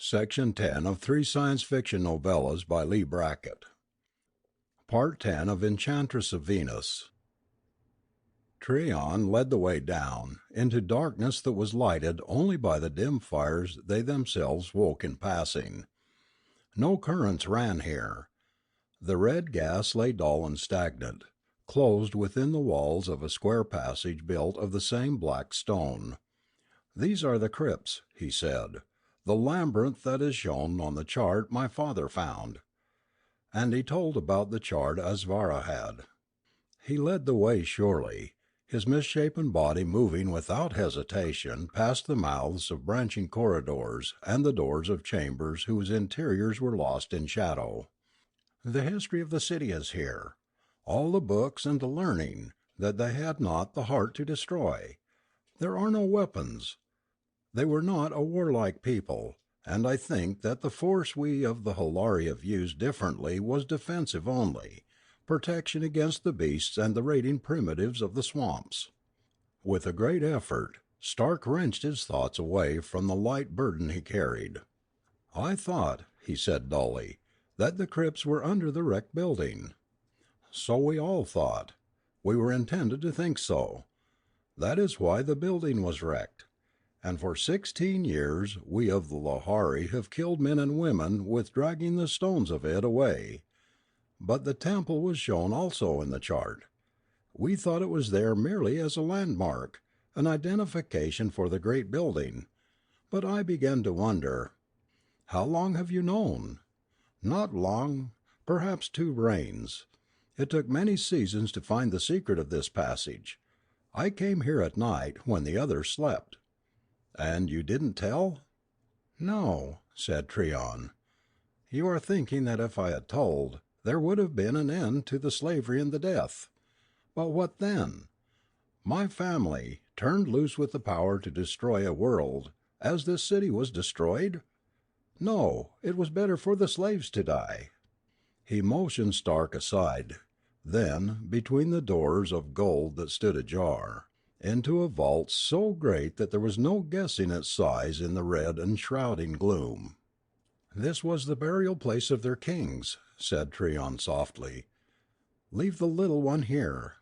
Section 10 of three science fiction novellas by Leigh Brackett. Part 10 of Enchantress of Venus. Tryon led the way down, into darkness that was lighted only by the dim fires they themselves woke in passing. No currents ran here. The red gas lay dull and stagnant, closed within the walls of a square passage built of the same black stone. "These are the crypts," he said. "The labyrinth that is shown on the chart my father found." And he told about the chart as Vara had. He led the way surely, his misshapen body moving without hesitation past the mouths of branching corridors and the doors of chambers whose interiors were lost in shadow. "The history of the city is here. All the books and the learning that they had not the heart to destroy. There are no weapons. They were not a warlike people, and I think that the force we of the Hilari have used differently was defensive only, protection against the beasts and the raiding primitives of the swamps." With a great effort, Stark wrenched his thoughts away from the light burden he carried. "I thought," he said dully, "that the crypts were under the wrecked building." "So we all thought. We were intended to think so. That is why the building was wrecked. And for 16 years we of the Lhari have killed men and women with dragging the stones of it away. But the temple was shown also in the chart. We thought it was there merely as a landmark, an identification for the great building. But I began to wonder." "How long have you known?" "Not long, perhaps 2 reigns. It took many seasons to find the secret of this passage. I came here at night when the others slept." "And you didn't tell?" "No," said Tryon. "You are thinking that if I had told, there would have been an end to the slavery and the death. But what then? My family, turned loose with the power to destroy a world, as this city was destroyed? No, it was better for the slaves to die." He motioned Stark aside. Then, between the doors of gold that stood ajar, into a vault so great that there was no guessing its size in the red enshrouding gloom. "This was the burial place of their kings," said Tryon softly. "Leave the little one here."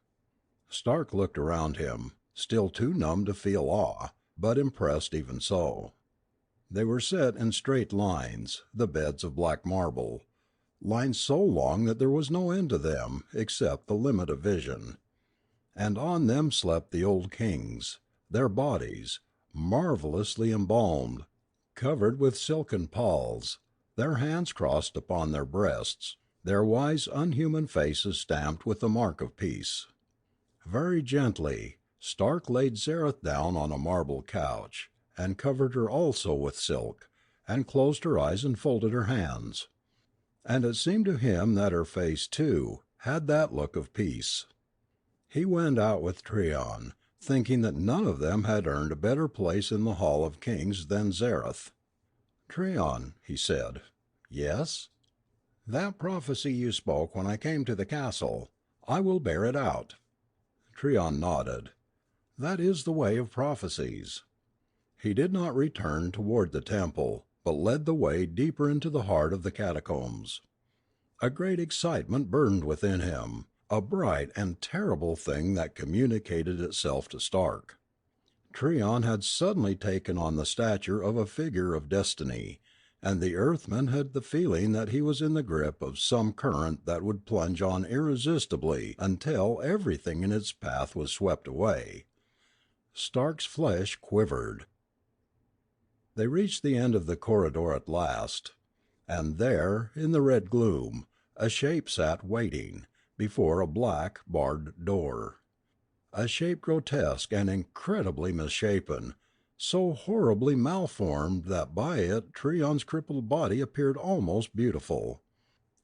Stark looked around him, still too numb to feel awe, but impressed even so. They were set in straight lines, the beds of black marble, lines so long that there was no end to them except the limit of vision. And on them slept the old kings, their bodies, marvellously embalmed, covered with silken palls, their hands crossed upon their breasts, their wise unhuman faces stamped with the mark of peace. Very gently, Stark laid Zareth down on a marble couch, and covered her also with silk, and closed her eyes and folded her hands. And it seemed to him that her face, too, had that look of peace. He went out with Tryon, thinking that none of them had earned a better place in the Hall of Kings than Zareth. "Tryon," he said. "Yes?" "That prophecy you spoke when I came to the castle, I will bear it out." Tryon nodded. "That is the way of prophecies." He did not return toward the temple, but led the way deeper into the heart of the catacombs. A great excitement burned within him, a bright and terrible thing that communicated itself to Stark. Tryon had suddenly taken on the stature of a figure of destiny, and the Earthman had the feeling that he was in the grip of some current that would plunge on irresistibly until everything in its path was swept away. Stark's flesh quivered. They reached the end of the corridor at last, and there, in the red gloom, a shape sat waiting, before a black, barred door. A shape grotesque and incredibly misshapen, so horribly malformed that by it Tryon's crippled body appeared almost beautiful.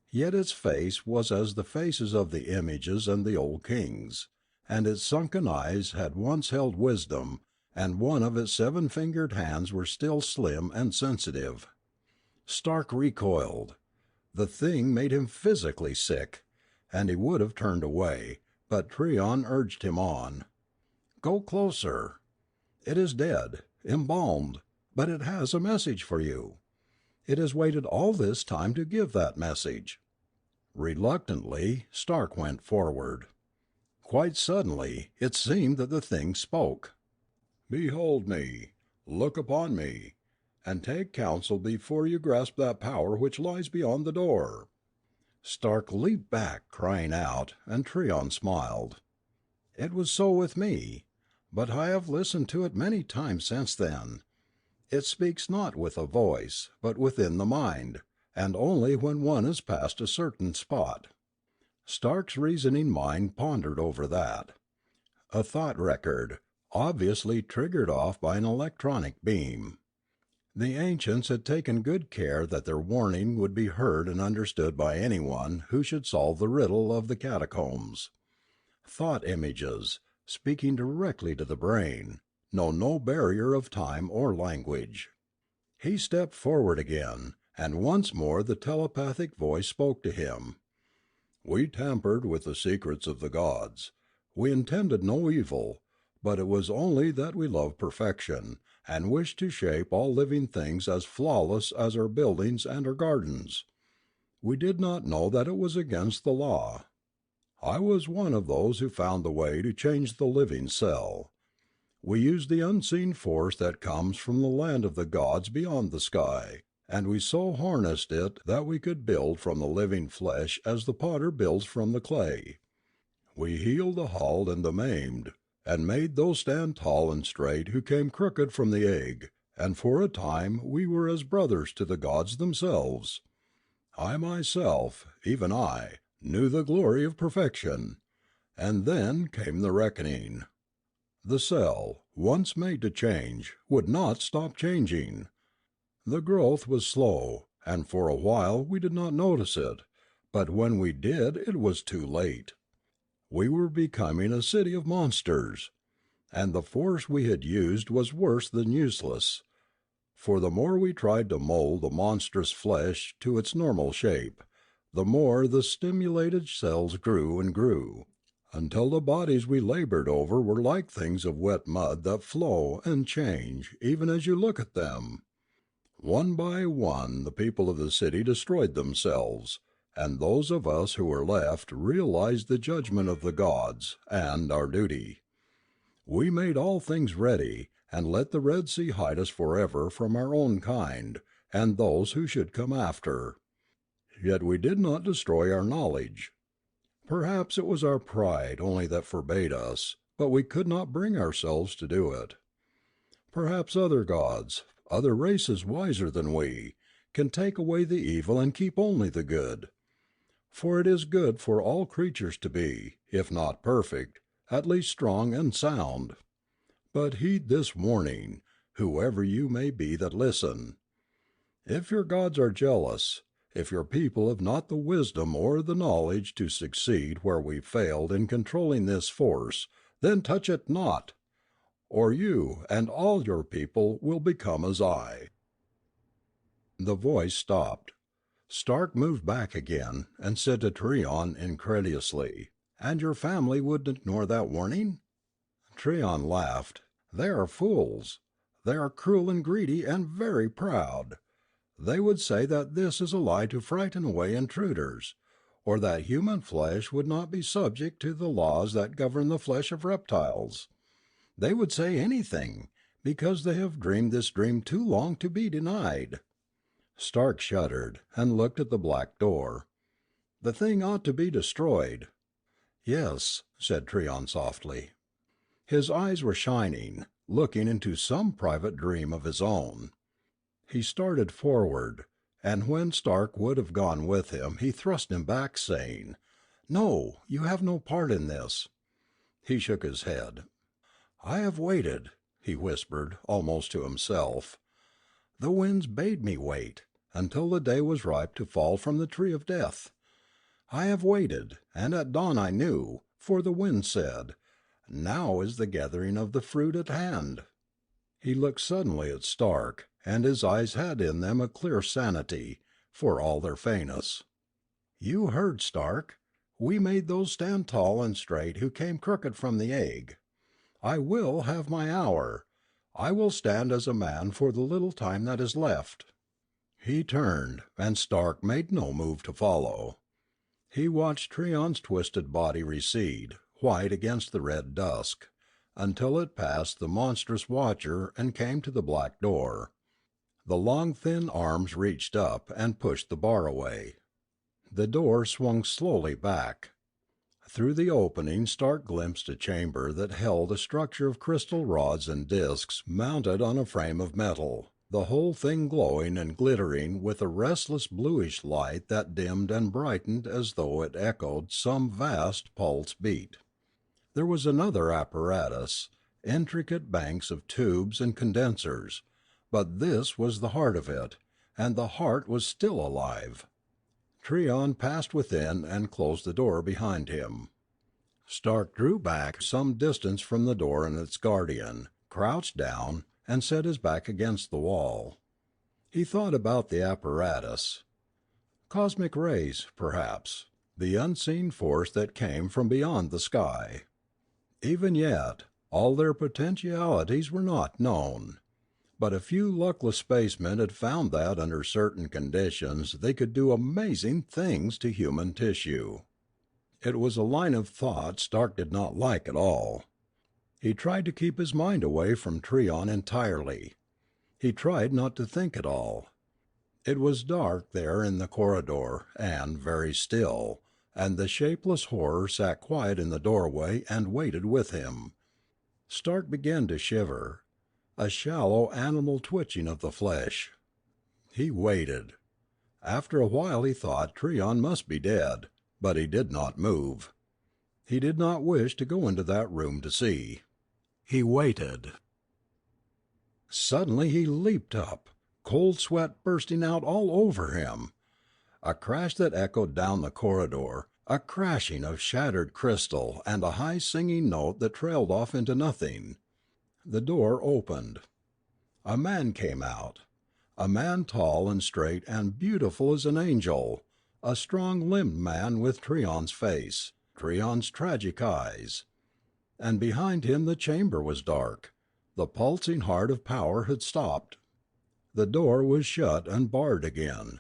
Yet its face was as the faces of the images and the old kings, and its sunken eyes had once held wisdom, and one of its 7-fingered hands were still slim and sensitive. Stark recoiled. The thing made him physically sick, and he would have turned away, but Tryon urged him on. "Go closer. It is dead, embalmed, but it has a message for you." It has waited all this time to give that message." Reluctantly, Stark went forward. Quite suddenly, it seemed that the thing spoke. "Behold me, look upon me, and take counsel before you grasp that power which lies beyond the door." Stark leaped back, crying out, and Tryon smiled. "It was so with me, but I have listened to it many times since then. It speaks not with a voice, but within the mind, and only when one is past a certain spot." Stark's reasoning mind pondered over that. A thought record, obviously triggered off by an electronic beam. The ancients had taken good care that their warning would be heard and understood by anyone who should solve the riddle of the catacombs. Thought images, speaking directly to the brain, know no barrier of time or language. He stepped forward again, and once more the telepathic voice spoke to him. "We tampered with the secrets of the gods. We intended no evil, but it was only that we love perfection, and wished to shape all living things as flawless as our buildings and our gardens. We did not know that it was against the law. I was one of those who found the way to change the living cell. We used the unseen force that comes from the land of the gods beyond the sky, and we so harnessed it that we could build from the living flesh as the potter builds from the clay. We healed the halt and the maimed, and made those stand tall and straight who came crooked from the egg, and for a time we were as brothers to the gods themselves. I myself, even I, knew the glory of perfection. And then came the reckoning. The cell, once made to change, would not stop changing. The growth was slow, and for a while we did not notice it, but when we did it was too late. We were becoming a city of monsters, and the force we had used was worse than useless, for the more we tried to mold the monstrous flesh to its normal shape, the more the stimulated cells grew and grew, until the bodies we labored over were like things of wet mud that flow and change even as you look at them. One by one the people of the city destroyed themselves, and those of us who were left realized the judgment of the gods, and our duty. We made all things ready, and let the Red Sea hide us forever from our own kind, and those who should come after. Yet we did not destroy our knowledge. Perhaps it was our pride only that forbade us, but we could not bring ourselves to do it. Perhaps other gods, other races wiser than we, can take away the evil and keep only the good. For it is good for all creatures to be, if not perfect, at least strong and sound. But heed this warning, whoever you may be that listen. If your gods are jealous, if your people have not the wisdom or the knowledge to succeed where we failed in controlling this force, then touch it not, or you and all your people will become as I." The voice stopped. Stark moved back again, and said to Tryon incredulously, "And your family would ignore that warning?" Tryon laughed. "They are fools. They are cruel and greedy and very proud. They would say that this is a lie to frighten away intruders, or that human flesh would not be subject to the laws that govern the flesh of reptiles. They would say anything, because they have dreamed this dream too long to be denied." Stark shuddered, and looked at the black door. "The thing ought to be destroyed." "Yes," said Tryon softly. His eyes were shining, looking into some private dream of his own. He started forward, and when Stark would have gone with him he thrust him back, saying, "No, you have no part in this." He shook his head. "I have waited," he whispered, almost to himself. "The winds bade me wait, until the day was ripe to fall from the tree of death. I have waited, and at dawn I knew, for the wind said, 'Now is the gathering of the fruit at hand.'" He looked suddenly at Stark, and his eyes had in them a clear sanity, for all their feyness. "You heard, Stark. We made those stand tall and straight who came crooked from the egg. I will have my hour. I will stand as a man for the little time that is left." He turned, and Stark made no move to follow. He watched Treon's twisted body recede, white against the red dusk, until it passed the monstrous watcher and came to the black door. The long thin arms reached up and pushed the bar away. The door swung slowly back. Through the opening Stark glimpsed a chamber that held a structure of crystal rods and discs mounted on a frame of metal, the whole thing glowing and glittering with a restless bluish light that dimmed and brightened as though it echoed some vast pulse beat. There was another apparatus, intricate banks of tubes and condensers, but this was the heart of it, and the heart was still alive. Treon passed within and closed the door behind him. Stark drew back some distance from the door and its guardian, crouched down, and set his back against the wall. He thought about the apparatus. Cosmic rays, perhaps, the unseen force that came from beyond the sky. Even yet, all their potentialities were not known. But a few luckless spacemen had found that under certain conditions they could do amazing things to human tissue. It was a line of thought Stark did not like at all. He tried to keep his mind away from Treon entirely. He tried not to think at all. It was dark there in the corridor, and very still, and the shapeless horror sat quiet in the doorway and waited with him. Stark began to shiver, a shallow animal twitching of the flesh. He waited. After a while he thought Treon must be dead, but he did not move. He did not wish to go into that room to see. He waited. Suddenly he leaped up, cold sweat bursting out all over him. A crash that echoed down the corridor, a crashing of shattered crystal, and a high singing note that trailed off into nothing. The door opened. A man came out. A man tall and straight and beautiful as an angel. A strong-limbed man with Treon's face, Treon's tragic eyes. And behind him the chamber was dark. The pulsing heart of power had stopped. The door was shut and barred again.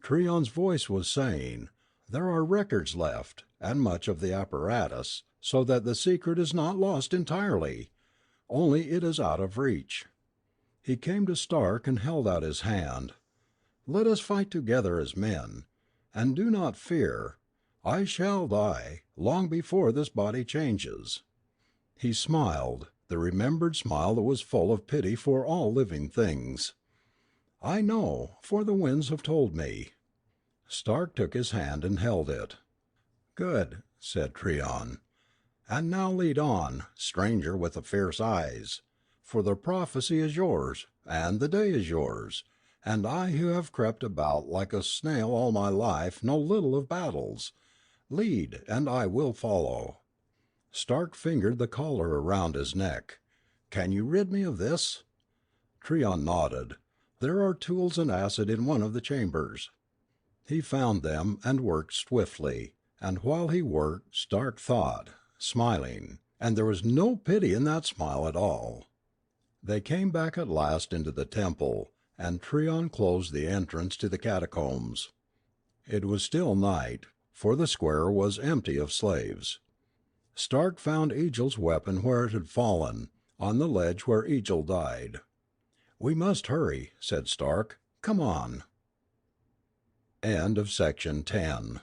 Treon's voice was saying, "There are records left, and much of the apparatus, so that the secret is not lost entirely. Only it is out of reach." He came to Stark and held out his hand. "Let us fight together as men. And do not fear. I shall die, long before this body changes." He smiled, the remembered smile that was full of pity for all living things. "I know, for the winds have told me." Stark took his hand and held it. "Good," said Treon. "And now lead on, stranger with the fierce eyes. For the prophecy is yours, and the day is yours, and I who have crept about like a snail all my life know little of battles. Lead, and I will follow." Stark fingered the collar around his neck. "Can you rid me of this?" Treon nodded. "There are tools and acid in one of the chambers." He found them and worked swiftly, and while he worked Stark thought, smiling, and there was no pity in that smile at all. They came back at last into the temple, and Treon closed the entrance to the catacombs. It was still night, for the square was empty of slaves. Stark found Eagle's weapon where it had fallen, on the ledge where Eagle died. "We must hurry," said Stark. "Come on." End of section 10.